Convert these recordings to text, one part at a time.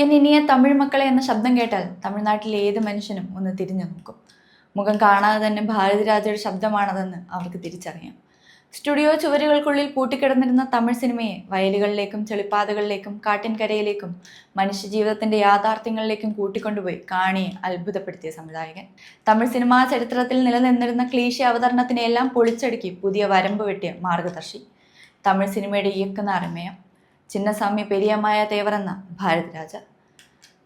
എന്നിനിയ തമിഴ് മക്കളെ എന്ന ശബ്ദം കേട്ടാൽ തമിഴ്നാട്ടിലെ ഏത് മനുഷ്യനും ഒന്ന് തിരിഞ്ഞു നോക്കും. മുഖം കാണാതെ തന്നെ ഭാരതിരാജയുടെ ശബ്ദമാണതെന്ന് അവർക്ക് തിരിച്ചറിയാം. സ്റ്റുഡിയോ ചുവരുകൾക്കുള്ളിൽ പൂട്ടിക്കിടന്നിരുന്ന തമിഴ് സിനിമയെ വയലുകളിലേക്കും ചെളിപ്പാതകളിലേക്കും കാട്ടിൻകരയിലേക്കും മനുഷ്യജീവിതത്തിന്റെ യാഥാർത്ഥ്യങ്ങളിലേക്കും കൂട്ടിക്കൊണ്ടുപോയി കാണിയെ അത്ഭുതപ്പെടുത്തിയ സംവിധായകൻ. തമിഴ് സിനിമാ ചരിത്രത്തിൽ നിലനിന്നിരുന്ന ക്ലീശ അവതരണത്തിനെല്ലാം പൊളിച്ചടുക്കി പുതിയ വരമ്പ് വെട്ടിയ മാർഗദർശി. തമിഴ് സിനിമയുടെ ഇയക്കുന്ന അരമയം ചിന്നസ്വാമി പെരിയമായ തേവർ എന്ന ഭാരതിരാജ.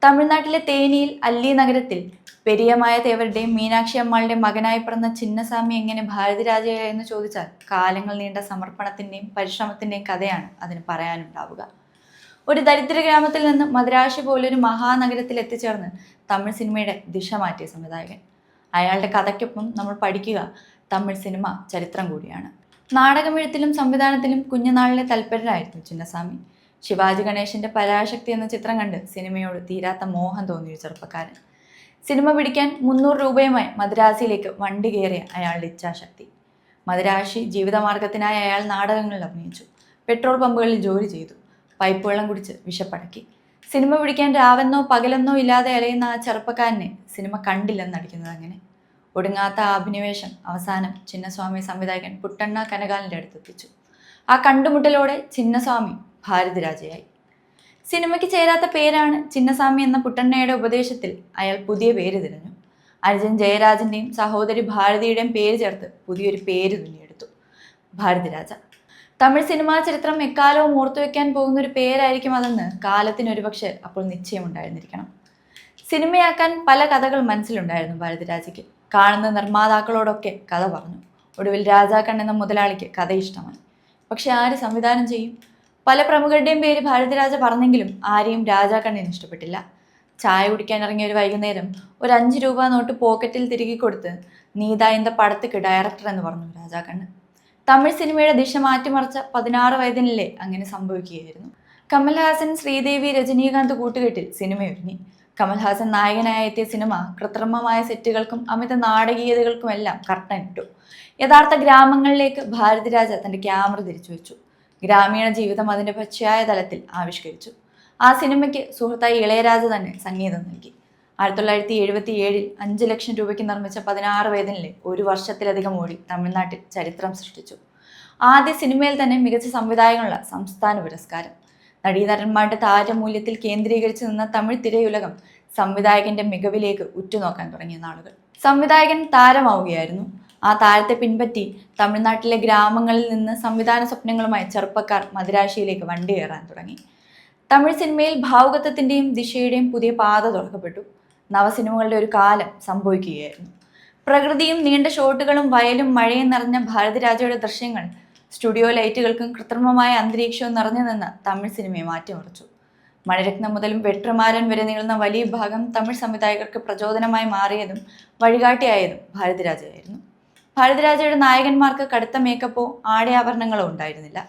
തമിഴ്നാട്ടിലെ തേനിയിൽ അല്ലി നഗരത്തിൽ പെരിയമായ തേവരുടെയും മീനാക്ഷി അമ്മാളുടെ മകനായി പിറന്ന ചിന്നസ്വാമി എങ്ങനെ ഭാരതിരാജയെന്ന് ചോദിച്ചാൽ കാലങ്ങൾ നീണ്ട സമർപ്പണത്തിന്റെയും പരിശ്രമത്തിന്റെയും കഥയാണ് അതിന് പറയാനുണ്ടാവുക. ഒരു ദരിദ്ര ഗ്രാമത്തിൽ നിന്ന് മദ്രാശി പോലൊരു മഹാനഗരത്തിൽ എത്തിച്ചേർന്ന് തമിഴ് സിനിമയുടെ ദിശ മാറ്റിയ സംവിധായകൻ. അയാളുടെ കഥയ്ക്കൊപ്പം നമ്മൾ പഠിക്കുക തമിഴ് സിനിമ ചരിത്രം കൂടിയാണ്. നാടകമെഴുത്തിലും സംവിധാനത്തിലും കുഞ്ഞുനാളിലെ തൽപരരായിരുന്നു ചിന്നസ്വാമി. ശിവാജി ഗണേശന്റെ പരാശക്തി എന്ന ചിത്രം കണ്ട് സിനിമയോട് തീരാത്ത മോഹം തോന്നിയ ചെറുപ്പക്കാരൻ. സിനിമ പിടിക്കാൻ 300 രൂപയുമായി മദ്രാസിയിലേക്ക് വണ്ടി കയറിയ അയാളുടെ ഇച്ഛാശക്തി. മദ്രാശി ജീവിതമാർഗത്തിനായി അയാൾ നാടകങ്ങളിൽ അഭിനയിച്ചു. പെട്രോൾ പമ്പുകളിൽ ജോലി ചെയ്തു. പൈപ്പ് വെള്ളം കുടിച്ച് വിശപ്പടക്കി. സിനിമ പിടിക്കാൻ രാവെന്നോ പകലെന്നോ ഇല്ലാതെ അലയുന്ന ആ ചെറുപ്പക്കാരനെ സിനിമ കണ്ടില്ലെന്ന് നടിക്കുന്നത് അങ്ങനെ. ഒടുങ്ങാത്ത അഭിനിവേശം അവസാനം ചിന്നസ്വാമി സംവിധായകൻ പുട്ടണ്ണ കനകാലിൻ്റെ അടുത്തെത്തിച്ചു. ആ കണ്ടുമുട്ടലോടെ ചിന്നസ്വാമി ഭാരതിരാജയായി. സിനിമയ്ക്ക് ചേരാത്ത പേരാണ് ചിന്നസ്വാമി എന്ന പുട്ടണ്ണയുടെ ഉപദേശത്തിൽ അയാൾ പുതിയ പേര് തിരഞ്ഞു. അനുജൻ ജയരാജന്റെയും സഹോദരി ഭാരതിയുടെയും പേര് ചേർത്ത് പുതിയൊരു പേര് തുന്നിയെടുത്തു, ഭാരതിരാജ. തമിഴ് സിനിമാ ചരിത്രം എക്കാലവും ഓർത്തുവെക്കാൻ പോകുന്ന ഒരു പേരായിരിക്കും അതെന്ന് കാലത്തിന് ഒരുപക്ഷെ അപ്പോൾ നിശ്ചയമുണ്ടായിരുന്നിരിക്കണം. സിനിമയാക്കാൻ പല കഥകൾ മനസ്സിലുണ്ടായിരുന്നു ഭാരതിരാജയ്ക്ക്. കാണുന്ന നിർമ്മാതാക്കളോടൊക്കെ കഥ പറഞ്ഞു. ഒടുവിൽ രാജാക്കണ്ണൻ എന്ന മുതലാളിക്ക് കഥ ഇഷ്ടമായി. പക്ഷെ ആര് സംവിധാനം ചെയ്യും? പല പ്രമുഖരുടെയും പേര് ഭാരതിരാജ പറഞ്ഞെങ്കിലും ആരെയും രാജാക്കണ്ണന് ഇഷ്ടപ്പെട്ടില്ല. ചായ കുടിക്കാൻ ഇറങ്ങിയ ഒരു വൈകുന്നേരം ഒരു 5 രൂപ നോട്ട് പോക്കറ്റിൽ തിരികെ കൊടുത്ത് നീതാ ഇന്ത പടത്തിക്ക് ഡയറക്ടർ എന്ന് പറഞ്ഞു രാജാക്കണ്ണൻ. തമിഴ് സിനിമയുടെ ദിശ മാറ്റിമറിച്ച 16 വയതിനിലെ അങ്ങനെ സംഭവിക്കുകയായിരുന്നു. കമൽഹാസൻ, ശ്രീദേവി, രജനീകാന്ത് കൂട്ടുകെട്ടിൽ സിനിമയൊരുങ്ങി. കമൽഹാസൻ നായകനായി എത്തിയ സിനിമ കൃത്രിമമായ സെറ്റുകൾക്കും അമിത നാടകീയതകൾക്കുമെല്ലാം കർട്ടനിട്ടു. യഥാർത്ഥ ഗ്രാമങ്ങളിലേക്ക് ഭാരതിരാജ തന്റെ ക്യാമറ തിരിച്ചു വെച്ചു. ഗ്രാമീണ ജീവിതം അതിന്റെ പച്ചയായ തലത്തിൽ ആവിഷ്കരിച്ചു. ആ സിനിമയ്ക്ക് സുഹൃത്തായി ഇളയരാജ തന്നെ സംഗീതം നൽകി. 1977 5 ലക്ഷം രൂപയ്ക്ക് നിർമ്മിച്ച 16 വയതിനിലെ ഒരു വർഷത്തിലധികം ഓടി തമിഴ്നാട്ടിൽ ചരിത്രം സൃഷ്ടിച്ചു. ആദ്യ സിനിമയിൽ തന്നെ മികച്ച സംവിധായകനുള്ള സംസ്ഥാന പുരസ്കാരം. നടീനടന്മാരുടെ താരമൂല്യത്തിൽ കേന്ദ്രീകരിച്ചു നിന്ന തമിഴ് തിരയുലകം സംവിധായകന്റെ മികവിലേക്ക് ഉറ്റുനോക്കാൻ തുടങ്ങിയ നാളുകൾ. സംവിധായകൻ താരമാവുകയായിരുന്നു. ആ താരത്തെ പിൻപറ്റി തമിഴ്നാട്ടിലെ ഗ്രാമങ്ങളിൽ നിന്ന് സംവിധാന സ്വപ്നങ്ങളുമായി ചെറുപ്പക്കാർ മദ്രാശിയിലേക്ക് വണ്ടി കയറാൻ തുടങ്ങി. തമിഴ് സിനിമയിൽ ഭാവുകത്വത്തിന്റെയും ദിശയുടെയും പുതിയ പാത തുറക്കപ്പെട്ടു. നവസിനിമകളുടെ ഒരു കാലം സംഭവിക്കുകയായിരുന്നു. പ്രകൃതിയും നീണ്ട ഷോട്ടുകളും വയലും മഴയും നിറഞ്ഞ ഭാരതിരാജയുടെ ദൃശ്യങ്ങൾ സ്റ്റുഡിയോ ലൈറ്റുകൾക്കും കൃത്രിമമായ അന്തരീക്ഷവും നിറഞ്ഞു നിന്ന് തമിഴ് സിനിമയെ മാറ്റിമറിച്ചു. മണിരത്നം മുതലും വെട്രിമാരൻ വരെ നീളുന്ന വലിയ ഭാഗം തമിഴ് സംവിധായകർക്ക് പ്രചോദനമായി മാറിയതും വഴികാട്ടിയായതും ഭാരതിരാജയായിരുന്നു. ഭാരതിരാജയുടെ നായകന്മാർക്ക് കടുത്ത മേക്കപ്പോ ആടയാഭരണങ്ങളോ ഉണ്ടായിരുന്നില്ല.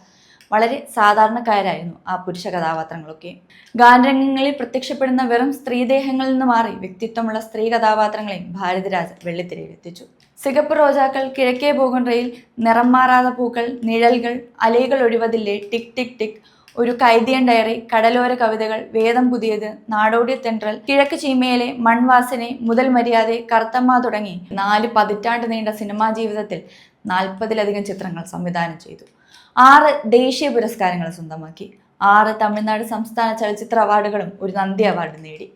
വളരെ സാധാരണക്കാരായിരുന്നു ആ പുരുഷ കഥാപാത്രങ്ങളൊക്കെ. ഗാനരംഗങ്ങളിൽ പ്രത്യക്ഷപ്പെടുന്ന വെറും സ്ത്രീദേഹങ്ങളിൽ നിന്ന് മാറി വ്യക്തിത്വമുള്ള സ്ത്രീ കഥാപാത്രങ്ങളെയും ഭാരതിരാജ വെള്ളിത്തിരയിലെത്തിച്ചു. സിഗപ്പ് റോജാക്കൾ, കിഴക്കേ പോകും റെയിൽ, നിറം മാറാതെ പൂക്കൾ, നിഴൽകൾ, അലകൾ ഒഴിവതില്ലേ, ടിക് ടിക് ടിക്, ഒരു കൈദിയൻ ഡയറി, കടലോര കവിതകൾ, വേദം പുതിയത്, നാടോടി തെன்றൽ, കിഴക്ക് ചീമയിലെ, മൺവാസനെ, മുതൽ മര്യാദ, കറുത്തമ്മ തുടങ്ങി 4 പതിറ്റാണ്ട് നീണ്ട സിനിമാ ജീവിതത്തിൽ 40-ലധികം ചിത്രങ്ങൾ സംവിധാനം ചെയ്തു. 6 ദേശീയ പുരസ്കാരങ്ങൾ സ്വന്തമാക്കി. 6 തമിഴ്നാട് സംസ്ഥാന ചലച്ചിത്ര അവാർഡുകളും ഒരു നന്ദി അവാർഡ് നേടി.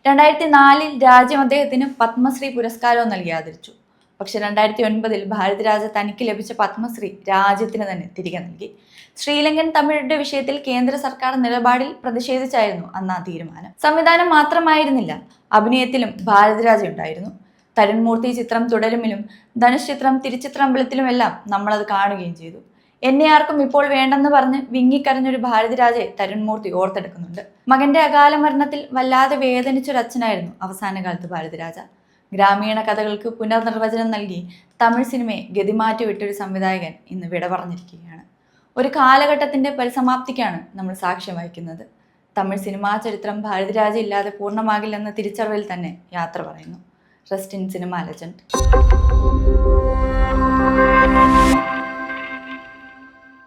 2004 രാജ്യം അദ്ദേഹത്തിന് പത്മശ്രീ പുരസ്കാരവും നൽകി ആദരിച്ചു. പക്ഷെ 2009 ഭാരതിരാജ തനിക്ക് ലഭിച്ച പത്മശ്രീ രാജ്യത്തിന് തന്നെ തിരികെ നൽകി. ശ്രീലങ്കൻ തമിഴരുടെ വിഷയത്തിൽ കേന്ദ്ര സർക്കാർ നിലപാടിൽ പ്രതിഷേധിച്ചായിരുന്നു അന്ന് ആ തീരുമാനം. സംവിധാനം മാത്രമായിരുന്നില്ല, അഭിനയത്തിലും ഭാരതിരാജ ഉണ്ടായിരുന്നു. തരുൺമൂർത്തി ചിത്രം തുടരുമിലും ധനുഷ് ചിത്രം തിരുച്ചിത്രമ്പലത്തിലുമെല്ലാം നമ്മളത് കാണുകയും ചെയ്തു. എന്നെ ആർക്കും ഇപ്പോൾ വേണ്ടെന്ന് പറഞ്ഞ് വിങ്ങിക്കരഞ്ഞൊരു ഭാരതിരാജയെ തരുൺമൂർത്തി ഓർത്തെടുക്കുന്നുണ്ട്. മകന്റെ അകാല മരണത്തിൽ വല്ലാതെ വേദനിച്ചൊരച്ഛനായിരുന്നു അവസാന കാലത്ത് ഭാരതിരാജ. ഗ്രാമീണ കഥകൾക്ക് പുനർനിർവചനം നൽകി തമിഴ് സിനിമയെ ഗതിമാറ്റി വിട്ടൊരു സംവിധായകൻ ഇന്ന് വിട പറഞ്ഞിരിക്കുകയാണ്. ഒരു കാലഘട്ടത്തിന്റെ പരിസമാപ്തിക്കാണ് നമ്മൾ സാക്ഷ്യം വഹിക്കുന്നത്. തമിഴ് സിനിമാ ചരിത്രം ഭാരതിരാജ ഇല്ലാതെ പൂർണ്ണമാകില്ലെന്ന തിരിച്ചറിവിൽ തന്നെ യാത്ര പറയുന്നു. Rest in cinema legend.